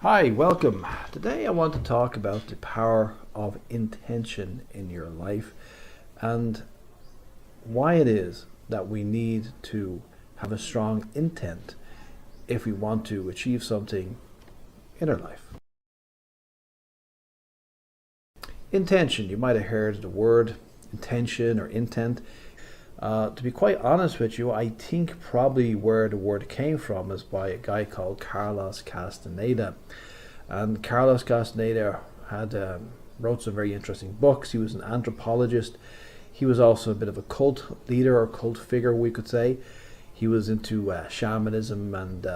Hi, welcome. Today I want to talk about the power of intention in your life and why it is that we need to have a strong intent if we want to achieve something in our life. Intention, you might have heard the word intention or intent. To be quite honest with you, I think probably where the word came from is by a guy called Carlos Castaneda. And Carlos Castaneda had wrote some very interesting books. He was an anthropologist. He was also a bit of a cult leader or cult figure, we could say. He was into shamanism, and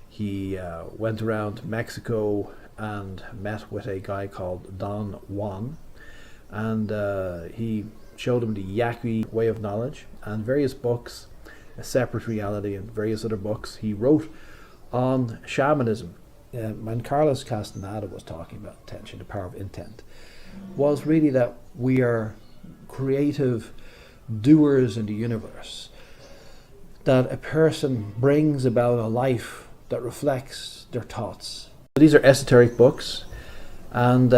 he went around Mexico and met with a guy called Don Juan. And he showed him the Yaqui way of knowledge and various books, A Separate Reality and various other books he wrote on shamanism. When Carlos Castaneda was talking about intention, the power of intent, was really that we are creative doers in the universe, that a person brings about a life that reflects their thoughts. These are esoteric books, and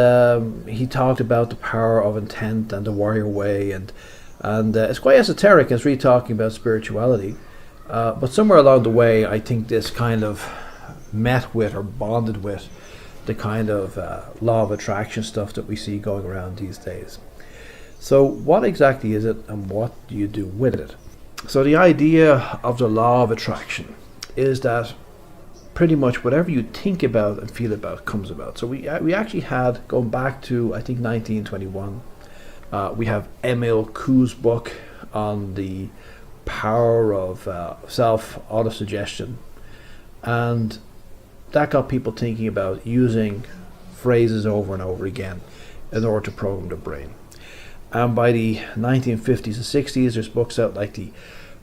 he talked about the power of intent and the warrior way, and it's quite esoteric. It's really talking about spirituality, but somewhere along the way I think this kind of met with or bonded with the kind of law of attraction stuff that we see going around these days. So what exactly is it, and what do you do with it? So the idea of the law of attraction is that pretty much whatever you think about and feel about comes about. So we actually had, going back to I think 1921, we have Emil Kuh's book on the power of self-autosuggestion, and that got people thinking about using phrases over and over again in order to program the brain. And by the 1950s and 60s, there's books out like The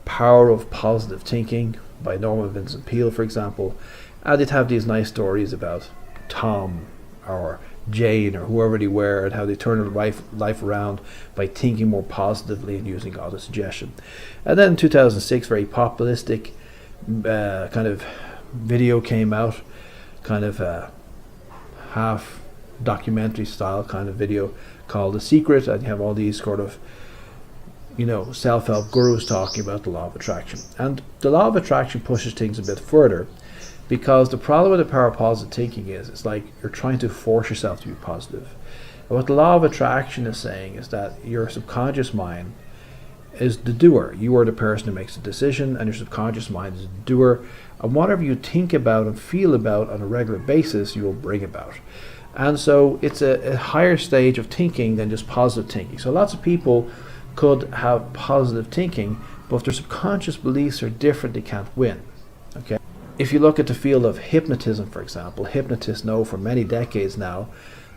Power of Positive Thinking by Norman Vincent Peale, for example, and they'd have these nice stories about Tom or Jane or whoever they were and how they turned their life around by thinking more positively and using autosuggestion. And then in 2006, very populistic kind of video came out, kind of a half documentary style kind of video called The Secret, and you have all these sort of self-help gurus talking about the law of attraction. And the law of attraction pushes things a bit further, because the problem with the power of positive thinking is it's like you're trying to force yourself to be positive. And what the law of attraction is saying is that your subconscious mind is the doer. You are the person who makes the decision, and your subconscious mind is the doer. And whatever you think about and feel about on a regular basis, you will bring about. And so it's a higher stage of thinking than just positive thinking. So lots of people could have positive thinking, but if their subconscious beliefs are different, they can't win. Okay. If you look at the field of hypnotism, for example, hypnotists know for many decades now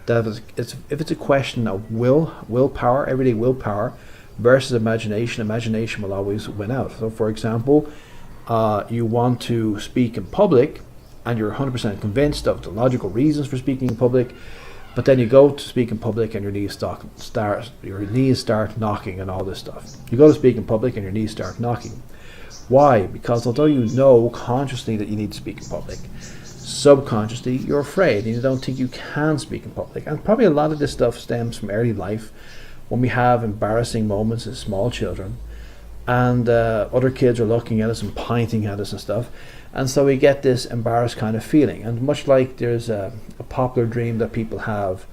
that if it's a question of willpower, everyday willpower, versus imagination will always win out. So for example, you want to speak in public and you're 100% convinced of the logical reasons for speaking in public, but then you go to speak in public and your knees start knocking and all this stuff. You go to speak in public and your knees start knocking. Why? Because although you know consciously that you need to speak in public, subconsciously you're afraid and you don't think you can speak in public. And probably a lot of this stuff stems from early life, when we have embarrassing moments as small children, and other kids are looking at us and pointing at us and stuff, and so we get this embarrassed kind of feeling. And much like there's a popular dream that people have,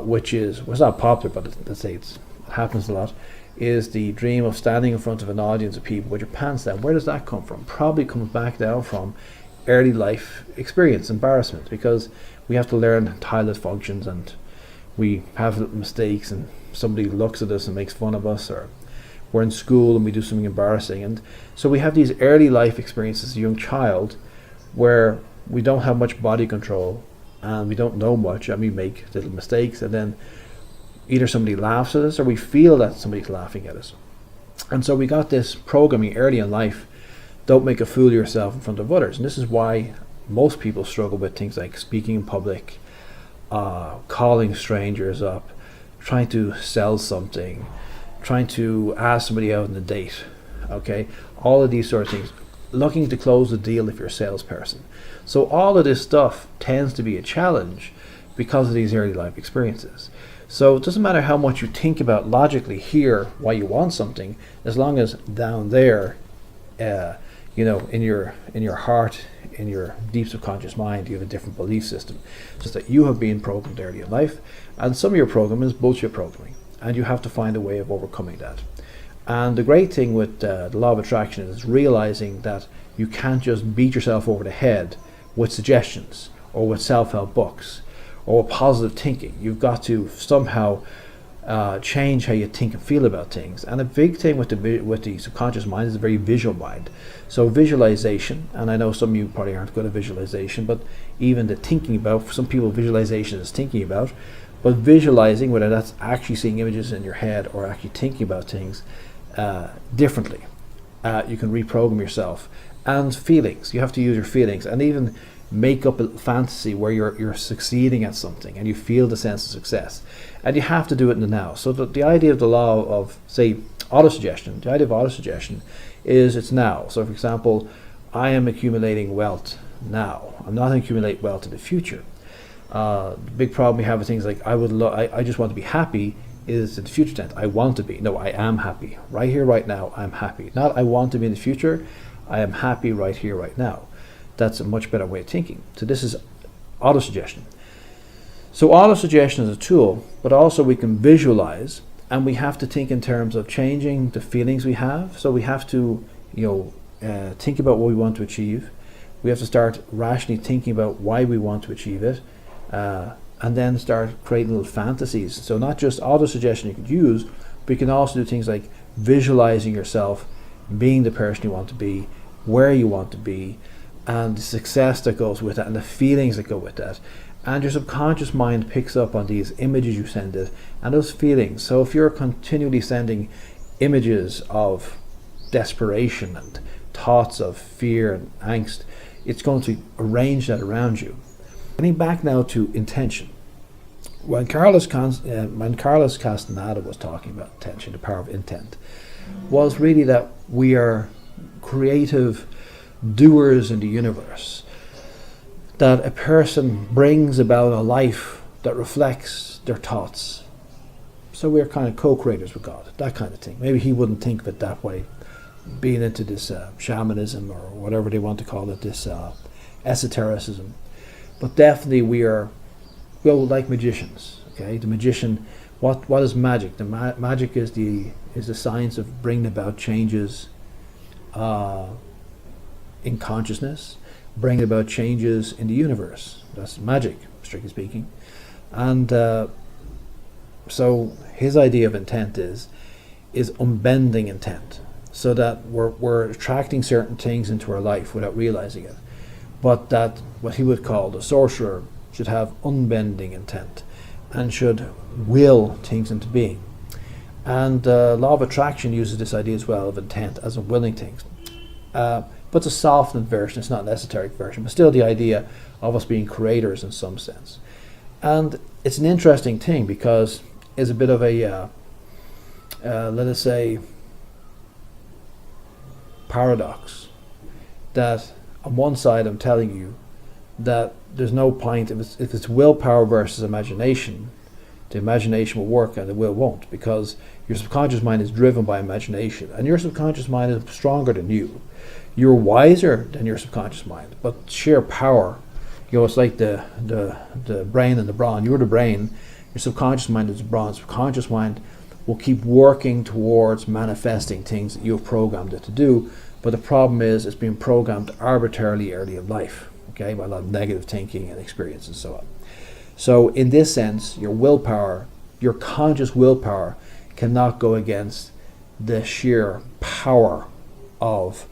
which is, well, it's not popular, but let's say it happens a lot, is the dream of standing in front of an audience of people with your pants down. Where does that come from? Probably comes back down from early life experience, embarrassment, because we have to learn toilet functions and we have little mistakes and somebody looks at us and makes fun of us, or we're in school and we do something embarrassing. And so we have these early life experiences as a young child where we don't have much body control and we don't know much and we make little mistakes, and then either somebody laughs at us or we feel that somebody's laughing at us. And so we got this programming early in life: don't make a fool of yourself in front of others. And this is why most people struggle with things like speaking in public, calling strangers up, trying to sell something, trying to ask somebody out on a date. Okay, all of these sort of things looking to close the deal if you're a salesperson. So all of this stuff tends to be a challenge because of these early life experiences. So it doesn't matter how much you think about logically here why you want something, as long as down there, in your heart, in your deep subconscious mind, you have a different belief system. Just that you have been programmed early in life, and some of your programming is bullshit programming, and you have to find a way of overcoming that. And the great thing with the law of attraction is realizing that you can't just beat yourself over the head with suggestions or with self-help books or positive thinking. You've got to somehow change how you think and feel about things. And a big thing with the subconscious mind is a very visual mind. So visualization, and I know some of you probably aren't good at visualization, but even the thinking about, for some people visualization is thinking about, but visualizing, whether that's actually seeing images in your head or actually thinking about things differently, you can reprogram yourself. And feelings, you have to use your feelings, and even make up a fantasy where you're succeeding at something and you feel the sense of success, and you have to do it in the now. So the idea of the law of, say, autosuggestion, the idea of autosuggestion is it's now. So for example, I am accumulating wealth now. I'm not going to accumulate wealth in the future. The big problem we have with things like I just want to be happy is in the future tense. I want to be. No, I am happy. Right here, right now, I'm happy. Not I want to be in the future. I am happy right here, right now. That's a much better way of thinking. So this is autosuggestion. So autosuggestion is a tool, but also we can visualize, and we have to think in terms of changing the feelings we have. So we have to, think about what we want to achieve. We have to start rationally thinking about why we want to achieve it, and then start creating little fantasies. So not just autosuggestion you could use, but you can also do things like visualizing yourself being the person you want to be, where you want to be, and the success that goes with that, and the feelings that go with that. And your subconscious mind picks up on these images you send it and those feelings. So if you're continually sending images of desperation and thoughts of fear and angst, it's going to arrange that around you. Getting back now to intention. When Carlos Castaneda was talking about intention, the power of intent, was really that we are creative doers in the universe, that a person brings about a life that reflects their thoughts. So we're kind of co-creators with God, that kind of thing. Maybe he wouldn't think of it that way, being into this shamanism or whatever they want to call it, this esotericism. But definitely we are, like magicians. Okay, the magician. What is magic? The magic is the science of bringing about changes in consciousness, bringing about changes in the universe. That's magic, strictly speaking. And so his idea of intent is unbending intent, so that we're attracting certain things into our life without realizing it. But that what he would call the sorcerer should have unbending intent and should will things into being. And law of attraction uses this idea as well of intent as in willing things. But it's a softened version, it's not an esoteric version, but still the idea of us being creators in some sense. And it's an interesting thing because it's a bit of a, let us say, paradox. That on one side I'm telling you that there's no point, if it's willpower versus imagination, the imagination will work and the will won't, because your subconscious mind is driven by imagination, and your subconscious mind is stronger than you. You're wiser than your subconscious mind, but sheer power, it's like the brain and the brawn. You're the brain, your subconscious mind is the brawn. Subconscious mind will keep working towards manifesting things that you've programmed it to do, but the problem is it's being programmed arbitrarily early in life, okay, by a lot of negative thinking and experience and so on. So in this sense, your willpower, your conscious willpower, cannot go against the sheer power of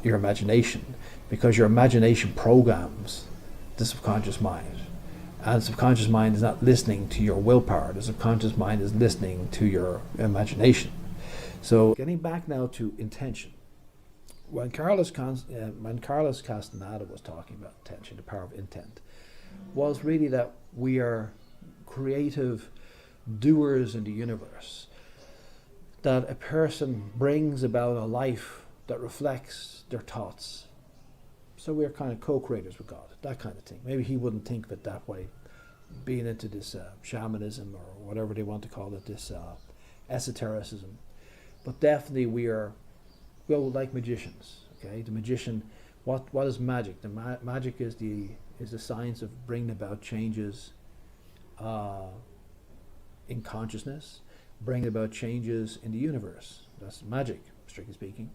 your imagination, because your imagination programs the subconscious mind, and the subconscious mind is not listening to your willpower. The subconscious mind is listening to your imagination. So getting back now to intention. When Carlos Castaneda was talking about intention, the power of intent, was really that we are creative doers in the universe, that a person brings about a life that reflects their thoughts. So we're kind of co-creators with God, that kind of thing. Maybe he wouldn't think of it that way, being into this shamanism or whatever they want to call it, this esotericism. But definitely we are, well, like magicians. Okay, the magician. What is magic? The magic is the science of bringing about changes in consciousness, bringing about changes in the universe. That's magic, strictly speaking.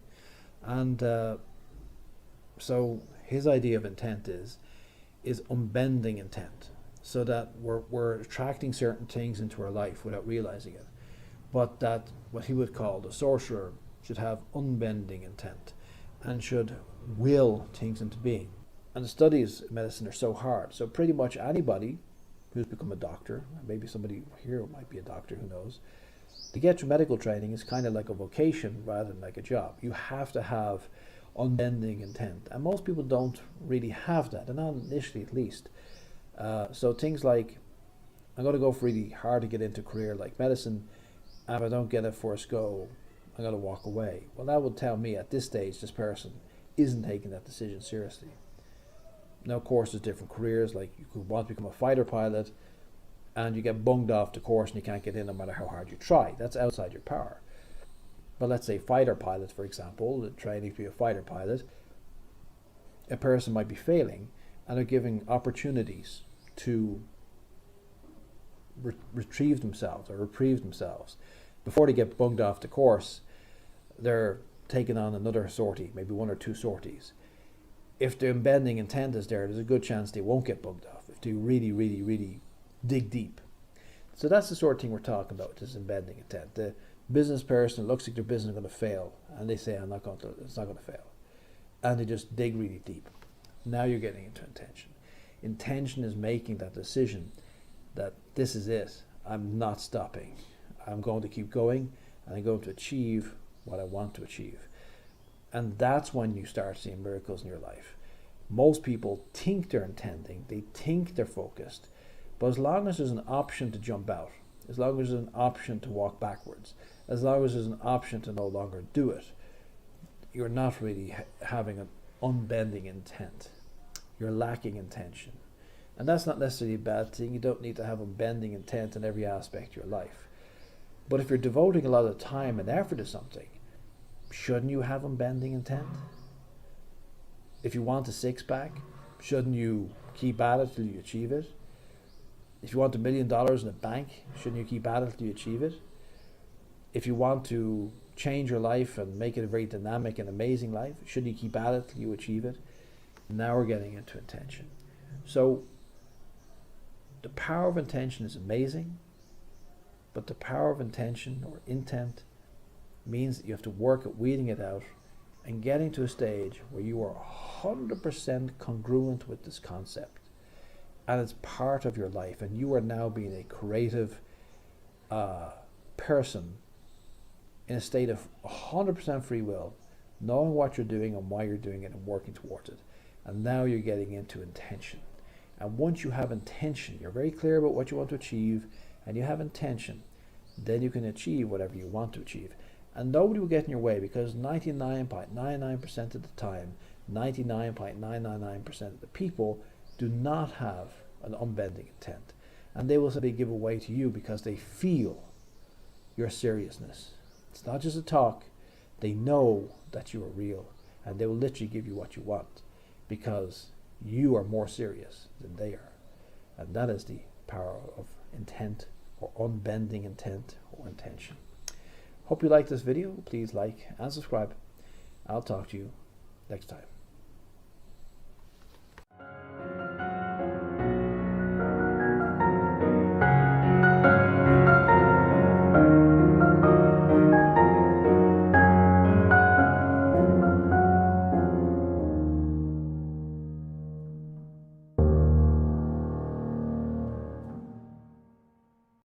And so his idea of intent is unbending intent, so that we're attracting certain things into our life without realizing it. But that what he would call the sorcerer should have unbending intent and should will things into being. And the studies of medicine are so hard. So pretty much anybody who's become a doctor, maybe somebody here might be a doctor, who knows, to get through medical training is kind of like a vocation rather than like a job. You have to have unbending intent. And most people don't really have that, and not initially at least. So things like, I'm going to go for really hard to get into a career like medicine, and if I don't get it first go, I'm going to walk away. Well, that would tell me at this stage this person isn't taking that decision seriously. Now, of course, there's different careers, like you could want to become a fighter pilot and you get bunged off the course and you can't get in no matter how hard you try. That's outside your power. But let's say fighter pilots, for example, the training to be a fighter pilot, a person might be failing and are giving opportunities to retrieve themselves or reprieve themselves. Before they get bunged off the course, they're taking on another sortie, maybe one or two sorties. If the unbending intent is there, there's a good chance they won't get bugged off if they really, really, really dig deep. So that's the sort of thing we're talking about, this unbending intent. The business person looks like their business is going to fail, and they say, it's not going to fail. And they just dig really deep. Now you're getting into intention. Intention is making that decision that this is it. I'm not stopping. I'm going to keep going, and I'm going to achieve what I want to achieve. And that's when you start seeing miracles in your life. Most people think they're intending, they think they're focused, but as long as there's an option to jump out, as long as there's an option to walk backwards, as long as there's an option to no longer do it, you're not really having an unbending intent. You're lacking intention. And that's not necessarily a bad thing. You don't need to have unbending intent in every aspect of your life. But if you're devoting a lot of time and effort to something, shouldn't you have unbending intent? If you want a six-pack, shouldn't you keep at it till you achieve it? If you want $1 million in the bank, shouldn't you keep at it till you achieve it? If you want to change your life and make it a very dynamic and amazing life, shouldn't you keep at it till you achieve it? Now we're getting into intention. So the power of intention is amazing, but the power of intention or intent means that you have to work at weeding it out and getting to a stage where you are 100% congruent with this concept, and it's part of your life, and you are now being a creative person in a state of 100% free will, knowing what you're doing and why you're doing it and working towards it. And now you're getting into intention. And once you have intention, you're very clear about what you want to achieve, and you have intention, then you can achieve whatever you want to achieve. And nobody will get in your way, because 99.99% of the time, 99.999% of the people do not have an unbending intent. And they will simply give away to you because they feel your seriousness. It's not just a talk. They know that you are real, and they will literally give you what you want because you are more serious than they are. And that is the power of intent, or unbending intent, or intention. Hope you liked this video. Please like and subscribe. I'll talk to you next time.